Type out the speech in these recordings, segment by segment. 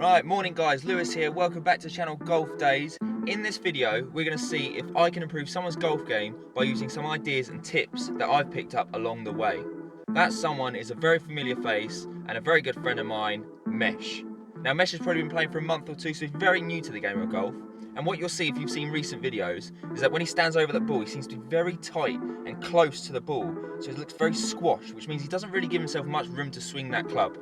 Right, morning guys, Lewis here, welcome back to the channel Golf Days. In this video, we're going to see if I can improve someone's golf game by using some ideas and tips that I've picked up along the way. That someone is a very familiar face and a very good friend of mine, Mesh. Now Mesh has probably been playing for a month or two, so he's very new to the game of golf. And what you'll see if you've seen recent videos is that when he stands over the ball, he seems to be very tight and close to the ball. So it looks very squashed, which means he doesn't really give himself much room to swing that club.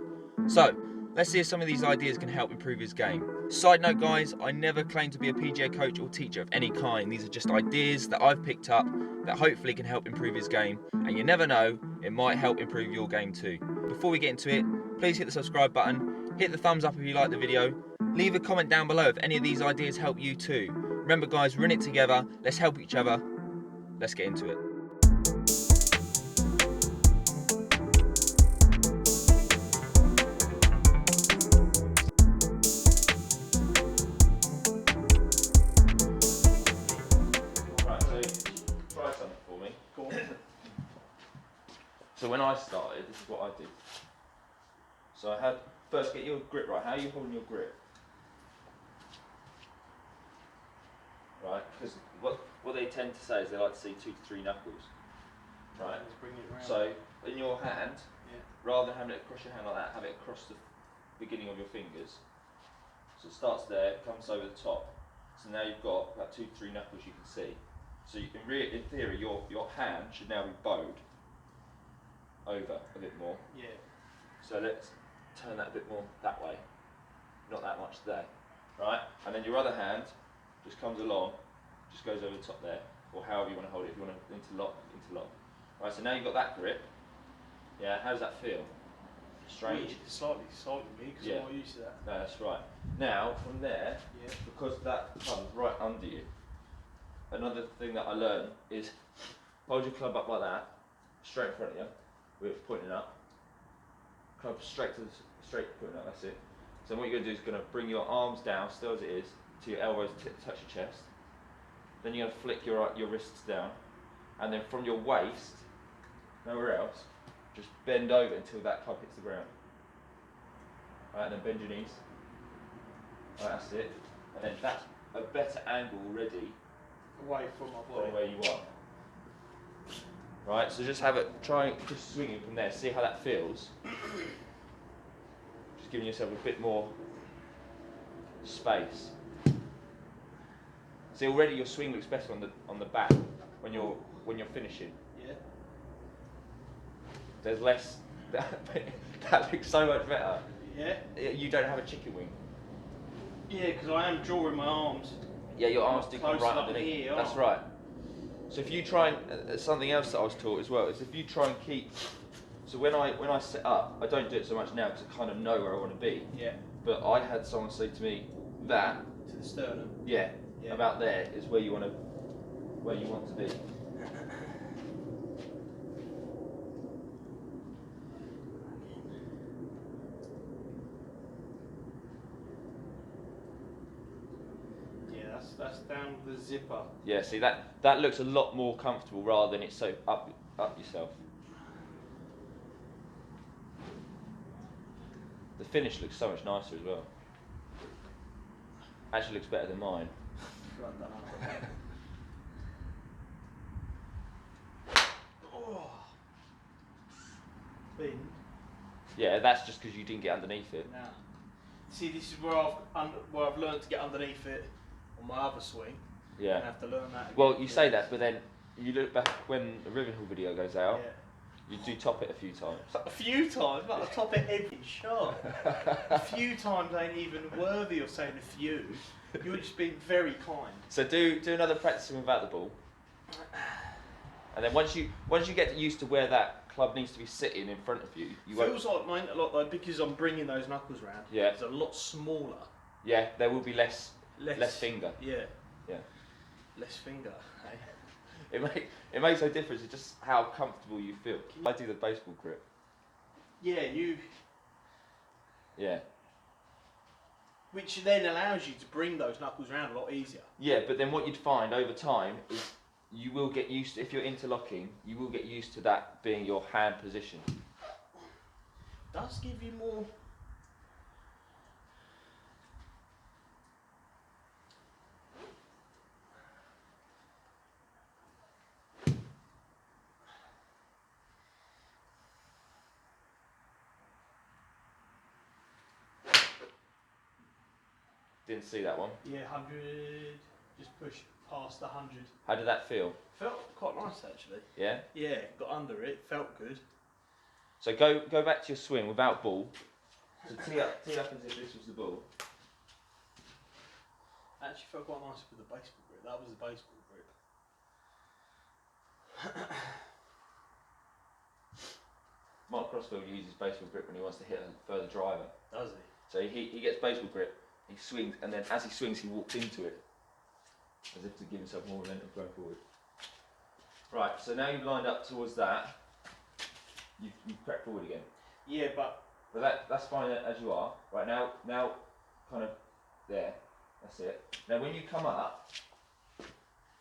So, let's see if some of these ideas can help improve his game. Side note guys, I never claim to be a PGA coach or teacher of any kind. These are just ideas that I've picked up that hopefully can help improve his game. And you never know, it might help improve your game too. Before we get into it, please hit the subscribe button, hit the thumbs up if you like the video, leave a comment down below if any of these ideas help you too. Remember guys, we're in it together, let's help each other, let's get into it. So when I started, this is what I did. So I had, first get your grip right. How are you holding your grip? Right, because what they tend to say is they like to see 2 to 3 knuckles. Right, let's bring it around. So in your hand, yeah, rather than having it across your hand like that, have it across the beginning of your fingers. So it starts there, comes over the top. So now you've got about 2 to 3 knuckles you can see. So you can in theory, your hand should now be bowed over a bit more. Yeah. So let's turn that a bit more that way, not that much there, right? And then your other hand just comes along, just goes over the top there, or however you want to hold it. If you want to interlock, interlock. Right, so now you've got that grip. Yeah, how does that feel? Strange? Weird. Slightly me, because I'm not used to that. No, that's right. Now, from there, yeah, because that comes right under you, another thing that I learned is hold your club up like that, straight in front of you, with it pointing up. Club straight pointing up, that's it. So what you're going to do is going to bring your arms down, still as it is, to your elbows touch your chest. Then you're going to flick your wrists down, and then from your waist, nowhere else, just bend over until that club hits the ground. Alright, and then bend your knees. Alright, that's it. And then that's a better angle already away from my body. from where you are. Right, so just have it, try just swinging from there, see how that feels. Just giving yourself a bit more space. See, already your swing looks better on the back when you're finishing. Yeah. There's less. That looks so much better. Yeah. You don't have a chicken wing. Yeah, because I am drawing my arms. Yeah, your arms do come right underneath. Here, that's right. So if you try and something else that I was taught as well is if you try and keep. So when I set up, I don't do it so much now because I kind of know where I want to be. Yeah. But I had someone say to me that to the sternum. Yeah, yeah. About there is where you want to be. That's down the zipper. Yeah, see that looks a lot more comfortable rather than it's so up yourself. The finish looks so much nicer as well. Actually looks better than mine. Oh. Spin. Yeah, that's just because you didn't get underneath it. Nah. See, this is where I've learned to get underneath it on my other swing. Yeah. I have to learn that. Well, you say that, but then you look back when the Rivenhill video goes out. Yeah. You do top it a few times. A few times, but I top it every shot. A few times ain't even worthy of saying a few. You're just being very kind. So do another practicing without the ball, and then once you get used to where that club needs to be sitting in front of you, feels like mine a lot, like because I'm bringing those knuckles round. Yeah. It's a lot smaller. Yeah, there will be less finger. Yeah. Yeah. Less finger. Hey? It makes no difference. It's just how comfortable you feel. I do the baseball grip. Yeah, you. Yeah. Which then allows you to bring those knuckles around a lot easier. Yeah, but then what you'd find over time is you will get used to, if you're interlocking, you will get used to that being your hand position. Does give you more Didn't see that one. Yeah, 100. Just pushed past the 100. How did that feel? Felt quite nice actually. Yeah? Yeah, got under it. Felt good. So go back to your swing without ball. So tee up as if this was the ball. Actually felt quite nice with the baseball grip. That was the baseball grip. Mark Crossfield uses baseball grip when he wants to hit a further driver. Does he? So he gets baseball grip, he swings, and then as he swings, he walks into it, as if to give himself more momentum going forward. Right, so now you've lined up towards that, you've crept forward again. Yeah, but that's fine as you are. Right, now kind of there, that's it. Now when you come up,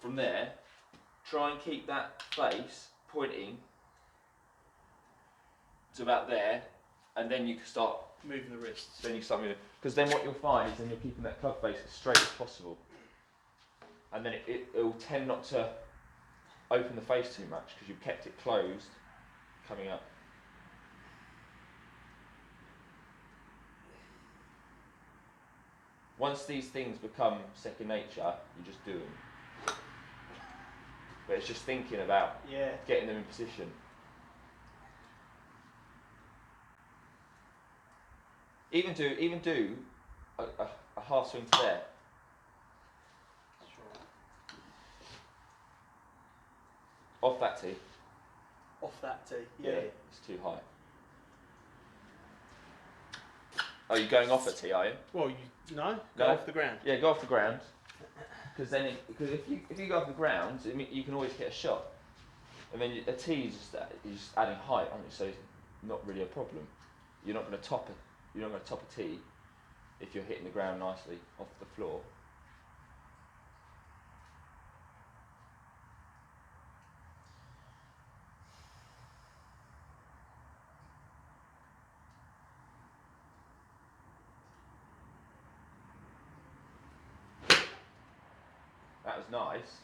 from there, try and keep that face pointing to about there, and then you can start moving the wrists. Then you start moving, because then what you'll find is then you're keeping that club face as straight as possible, and then it will tend not to open the face too much because you've kept it closed coming up. Once these things become second nature, you just do them. But it's just thinking about getting them in position. Even do a half swing to there. Sure. Off that tee. Off that tee. Yeah. It's too high. Are you going off a tee? Are you? Well, go off the ground. Yeah, go off the ground. Because if you go off the ground, you can always hit a shot. And then a tee is just adding height, aren't you? So it's not really a problem. You're not going to top it. You're not going to top a tee if you're hitting the ground nicely off the floor. That was nice,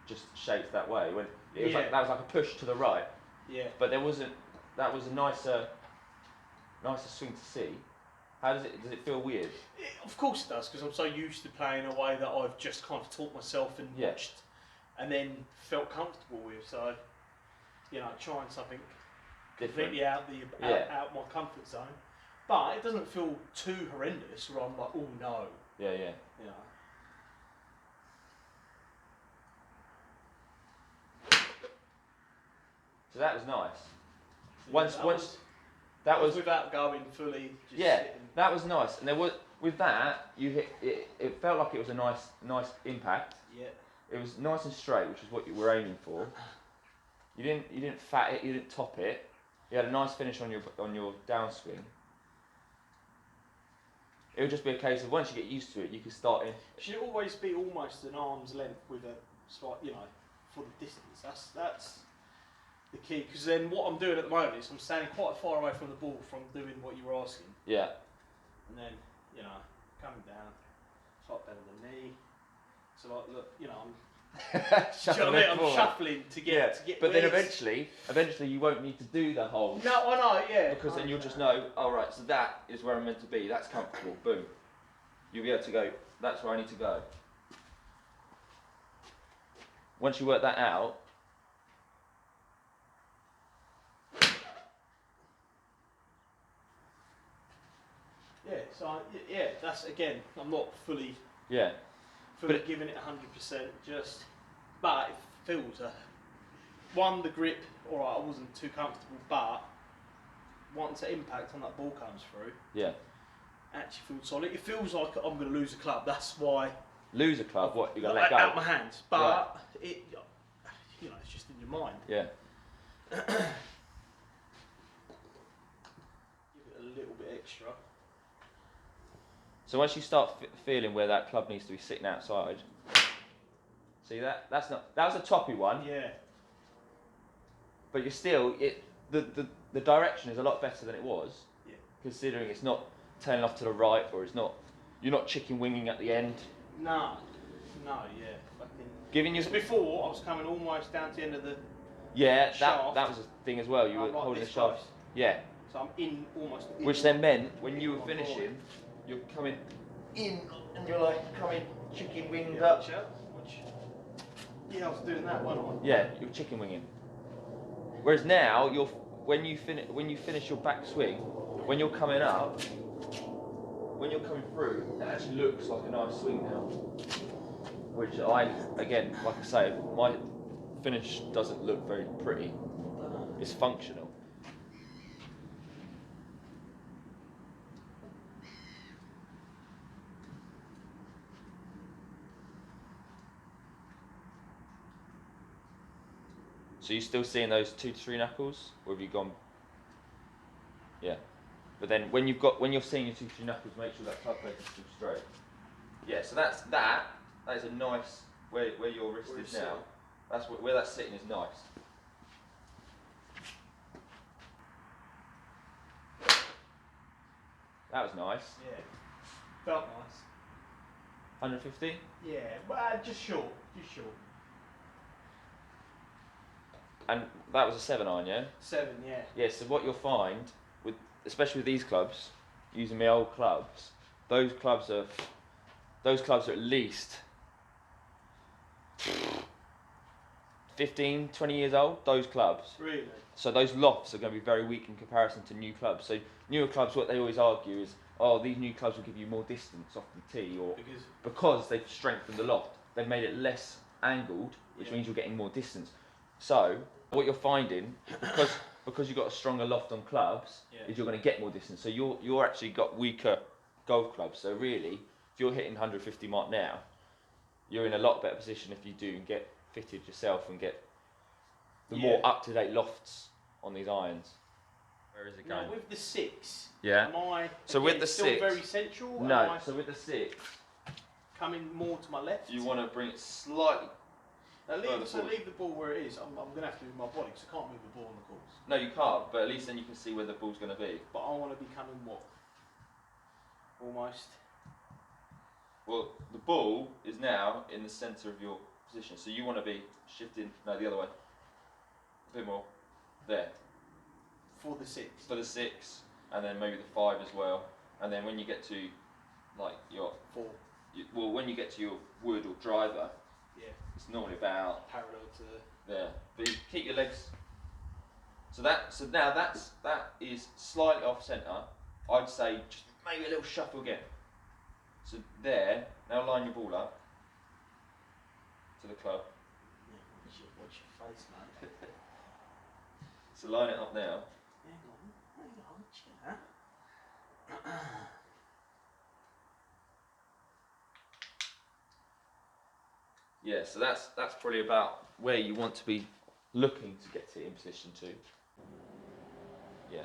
just shaped that way. When it was that was like a push to the right. Yeah. But that was a nicer swing to see. How does it feel weird? Of course it does, because I'm so used to playing a way that I've just kind of taught myself and watched, and then felt comfortable with. So, trying something completely out my comfort zone, but it doesn't feel too horrendous. Where I'm like, oh no. Yeah. So that was nice. That was without going fully. Just sitting. That was nice. And there was with that you hit it. It felt like it was a nice impact. Yeah. It was nice and straight, which is what you were aiming for. You didn't fat it. You didn't top it. You had a nice finish on your downswing. It would just be a case of once you get used to it, you can start in. It should always be almost an arm's length with a slight, for the distance. That's the key, because then what I'm doing at the moment is I'm standing quite far away from the ball from doing what you were asking. Yeah. And then, coming down, it's a lot better than me. So like, look, I'm shuffling to get. But then eventually you won't need to do the whole. No, I know, yeah. Because then you'll just know, all right, so that is where I'm meant to be. That's comfortable. Boom. You'll be able to go. That's where I need to go. Once you work that out. Yeah. So that's again. I'm not fully. Yeah. But giving it 100%, but it feels the grip. All right, I wasn't too comfortable, but once the impact on that ball comes through, actually feels solid. It feels like I'm going to lose a club. That's why. Lose a club? What, you're going to let go? Out my hands, but it's just in your mind. Yeah. Give it a little bit extra. So once you start feeling where that club needs to be sitting outside, see that was a toppy one. Yeah. But you're still the direction is a lot better than it was. Yeah. Considering it's not turning off to the right, or you're not chicken winging at the end. No, yeah. Because before I was coming almost down to the end of the. Yeah, shaft. that was a thing as well. You were holding the shaft. Yeah. So I'm in almost. Which then meant when you were finishing, you're coming in and you're like coming chicken winged Yeah, up. watch out. Yeah, I was doing that, wasn't I? Yeah, you're chicken winging. Whereas now, when you finish your back swing, when you're coming up, when you're coming through, it actually looks like a nice swing now. Which again, like I say, my finish doesn't look very pretty. It's functional. So you still seeing those 2 to 3 knuckles, or have you gone? Yeah. But then when you're seeing your 2 to 3 knuckles, make sure that club face is still straight. Yeah. So that is a nice where your wrist is now. That's where that's sitting is nice. That was nice. Yeah. Felt nice. 150? Yeah, but just short. And that was a 7 iron, yeah? 7, yeah. Yeah, so what you'll find, especially with these clubs, using my old clubs, those clubs are at least 15, 20 years old, those clubs. Really? So those lofts are going to be very weak in comparison to new clubs. So newer clubs, what they always argue is, oh, these new clubs will give you more distance off the tee, or because they've strengthened the loft, they've made it less angled, which means you're getting more distance. So what you're finding, because you've got a stronger loft on clubs, is you're going to get more distance. So you're actually got weaker golf clubs. So really, if you're hitting 150 mark now, you're in a lot better position if you do get fitted yourself and get the more up-to-date lofts on these irons. Where is it going? Now with the 6, yeah. am I so with the still 6, very central? No. So with the 6, coming more to my left. You want to bring it slightly. Now leave the ball where it is. I'm going to have to move my body because I can't move the ball on the course. No, you can't. But at least then you can see where the ball's going to be. But I want to be coming what? Almost. Well, the ball is now in the centre of your position, so you want to be shifting. No, the other way. A bit more. There. For the 6. For the 6, and then maybe the 5 as well. And then when you get to, like your 4. Well, when you get to your wood or driver, it's normally about parallel to there. But you keep your legs. So now that is slightly off centre. I'd say just maybe a little shuffle again. So there. Now line your ball up to the club. Yeah, watch your face, mate. So line it up now. Hang on, chat. Yeah, so that's probably about where you want to be looking to get to in position 2. Yeah.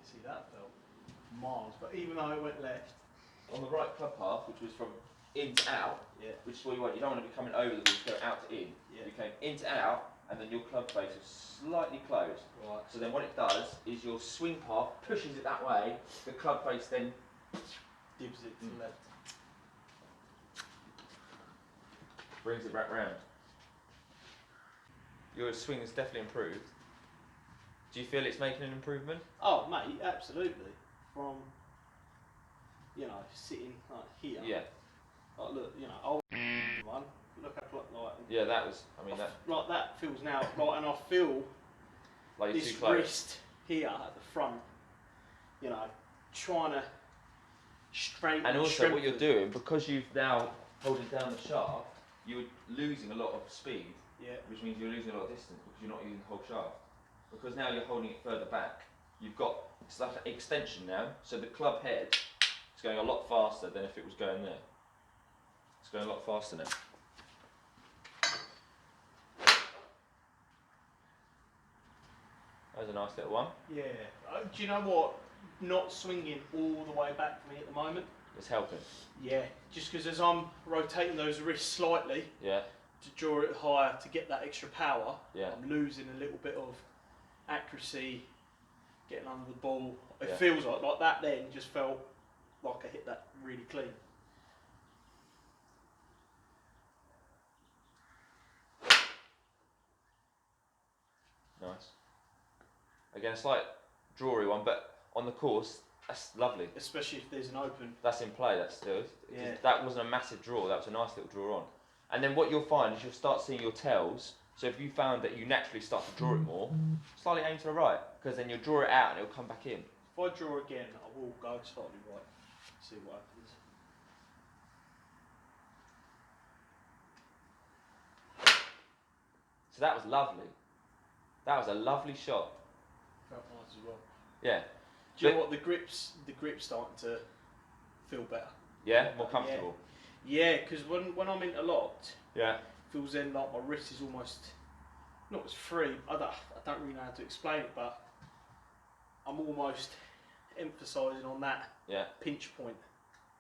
See, that felt miles, but even though it went left. On the right club path, which was from in to out, which is what you want. You don't want to be coming over the ball to go out to in. You came in to out, and then your club face is slightly closed. Right. So then what it does is your swing path pushes it that way, the club face then dibs it to the left. Brings it back round. Your swing has definitely improved. Do you feel it's making an improvement? Oh, mate, absolutely. From, sitting like here. Yeah. Like, look, old one. Look how like. Yeah, that was. I mean, that. Like that feels now right, and I feel like this too close. wrist here at the front. Trying to straighten. And also, what you're doing, because you've now holding down the shaft, you're losing a lot of speed. Yeah. Which means you're losing a lot of distance because you're not using the whole shaft. Because now you're holding it further back. You've got it's like an extension now, so the club head is going a lot faster than if it was going there. It's going a lot faster now. That was a nice little one. Yeah. Do you know what? Not swinging all the way back for me at the moment. It's helping. Yeah, just because as I'm rotating those wrists slightly to draw it higher to get that extra power, I'm losing a little bit of accuracy, getting under the ball. It feels like that then just felt like I hit that really clean. Nice. Again, a slight drawy one, but on the course, That's lovely. especially if there's an open. That's in play. That's still. Yeah. That wasn't a massive draw. That was a nice little draw on. And then what you'll find is you'll start seeing your tells. So if you found that you naturally start to draw it more, slightly aim to the right, because then you'll draw it out and it'll come back in. If I draw again, I will go slightly right. See what happens. So that was lovely. That was a lovely shot. Felt nice as well. Yeah. Do you know what, the grip's starting to feel better. Yeah, more comfortable. Yeah, because when I'm into locked, Yeah. feels then like my wrist is almost not as free. I don't really know how to explain it, but I'm almost emphasising on that pinch point.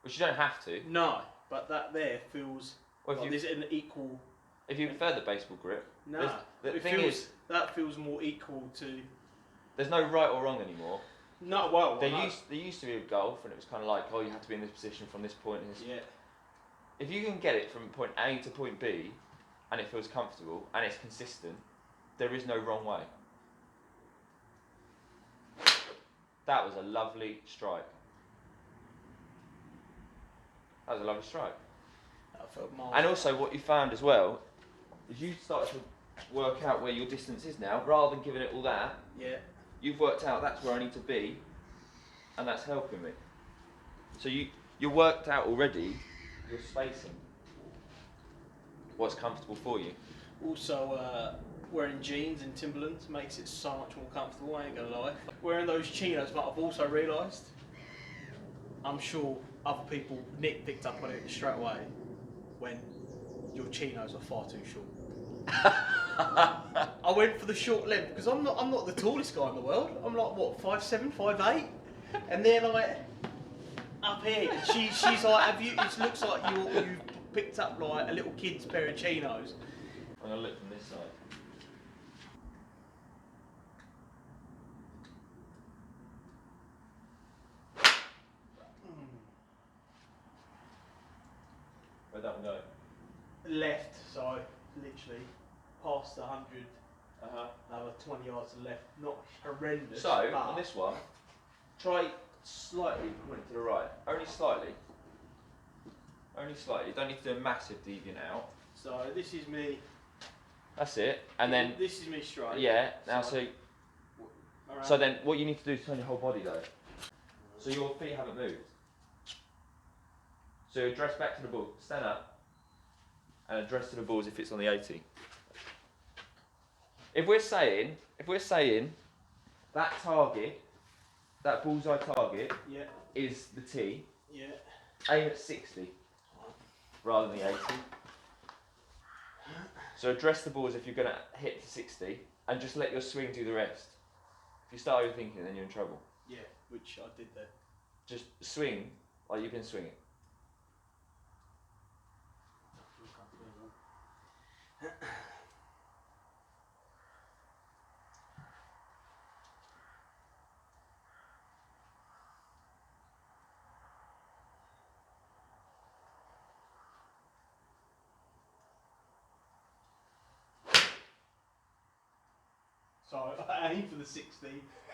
Which you don't have to. No, but that there feels Well, like there's an equal. If you prefer the baseball grip, No, the thing is that feels more equal to. there's no right or wrong anymore. No, well, There used to be with golf, and it was kind of like, oh, you have to be in this position from this point. And this. Yeah. If you can get it from point A to point B, and it feels comfortable and it's consistent, there is no wrong way. That was a lovely strike. That was a lovely strike. That felt mild. And also, what you found as well is you started to work out where your distance is now, rather than giving it all that. Yeah. You've worked out that's where I need to be, and that's helping me. So you worked out already your spacing. What's comfortable for you? Also, wearing jeans and Timberlands makes it so much more comfortable, I ain't gonna lie. Wearing those chinos, but I've also realised, I'm sure other people, Nick picked up on it straight away, when your chinos are far too short. I went for the short length because I'm not the tallest guy in the world. I'm like what 5'7", 5'8", and they're like up here. And she's like, have you? It looks like you picked up like a little kid's pair of chinos. I'm gonna look from this side. Where'd that one go? Left, so literally past 100. Uh-huh. Another 20 yards to left. Not horrendous. So, on this one, try slightly point to the right. Only slightly. Only slightly. You don't need to do a massive deviant out. So this is me. That's it. And then this is me straight. yeah. Now so around. then what you need to do is turn your whole body though. So your feet haven't moved. So address back to the ball. Stand up. And address to the ball as if it's on the 80. If we're saying that target, that bullseye target is the tee, aim at 60 rather than the 80. So address the ball as if you're going to hit to 60 and just let your swing do the rest. If you start overthinking, then you're in trouble. Yeah, which I did there. Just swing like you've been swinging. So I aimed for the 60,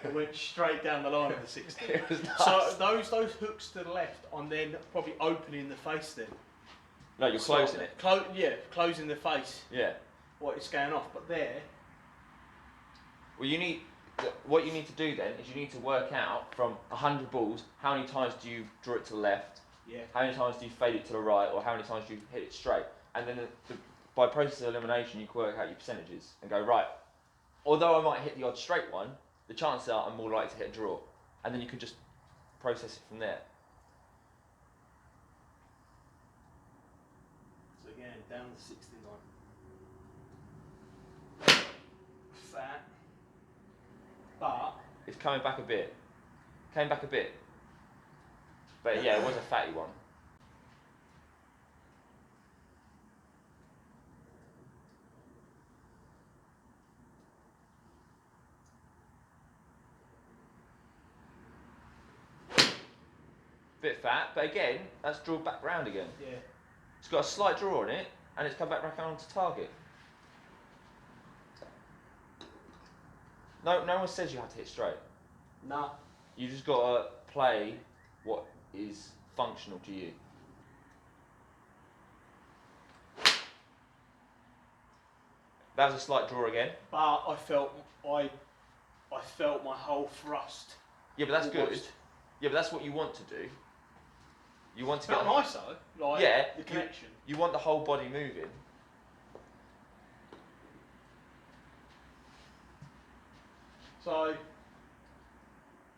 it went straight down the line of the 60. It was nice. So those hooks to the left, I'm then probably opening the face then. No, you're closing it. Closing the face. Yeah. What it's going off, but there. Well, what you need to do then is you need to work out from 100 balls, how many times do you draw it to the left, how many times do you fade it to the right, or how many times do you hit it straight. And then by process of elimination, you can work out your percentages and go, right, although I might hit the odd straight one, the chances are I'm more likely to hit a draw. And then you can just process it from there. So again, down the 60 line. Fat. But It's coming back a bit. Came back a bit. But yeah, it was a fatty one. Bit fat, but again, that's drawn back round again. yeah. It's got a slight draw on it, and it's come back onto target. No one says you have to hit straight. Nah. You just got to play what is functional to you. That was a slight draw again. But I felt my whole thrust. Yeah, but that's good. Yeah, but that's what you want to do. You want to get nice though, like the connection. You want the whole body moving. So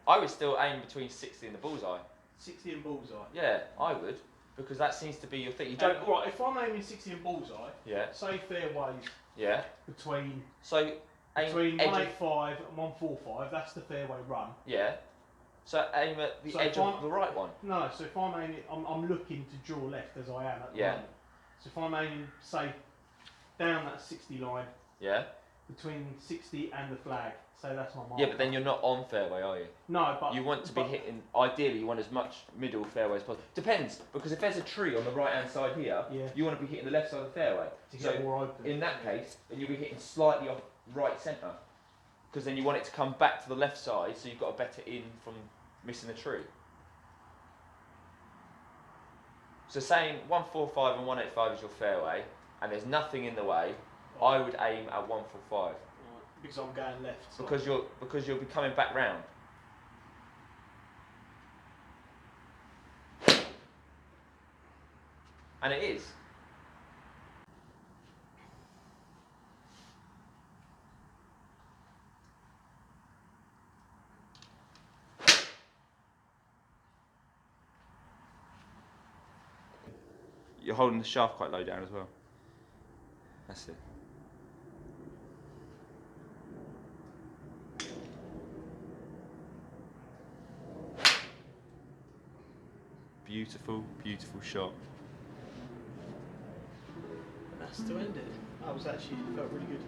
I would still aim between 60 and the bullseye. 60 and bullseye. Yeah, I would, because that seems to be your thing. You don't. don't. Right, if I'm aiming 60 and bullseye. Yeah. Say fairways. Yeah. Between. So. Between 185 and 145, that's the fairway run. Yeah. So aim at the edge of the right one. No, so if I'm aiming, I'm looking to draw left as I am at the moment. So if I'm aiming, say, down that 60 line. Yeah. Between 60 and the flag, say that's my mark. Yeah, but then you're not on fairway, are you? No, but you want to be hitting. Ideally, you want as much middle fairway as possible. Depends, because if there's a tree on the right hand side here, you want to be hitting the left side of the fairway. To get more open. In that case, then you'll be hitting slightly off right centre, because then you want it to come back to the left side, so you've got a better in from missing the tree. So saying 145 and 185 is your fairway, and there's nothing in the way, I would aim at 145. Because I'm going left. So. Because you'll be coming back round. And it is. You're holding the shaft quite low down as well. That's it. Beautiful, beautiful shot. That's to end it. That was actually felt really good.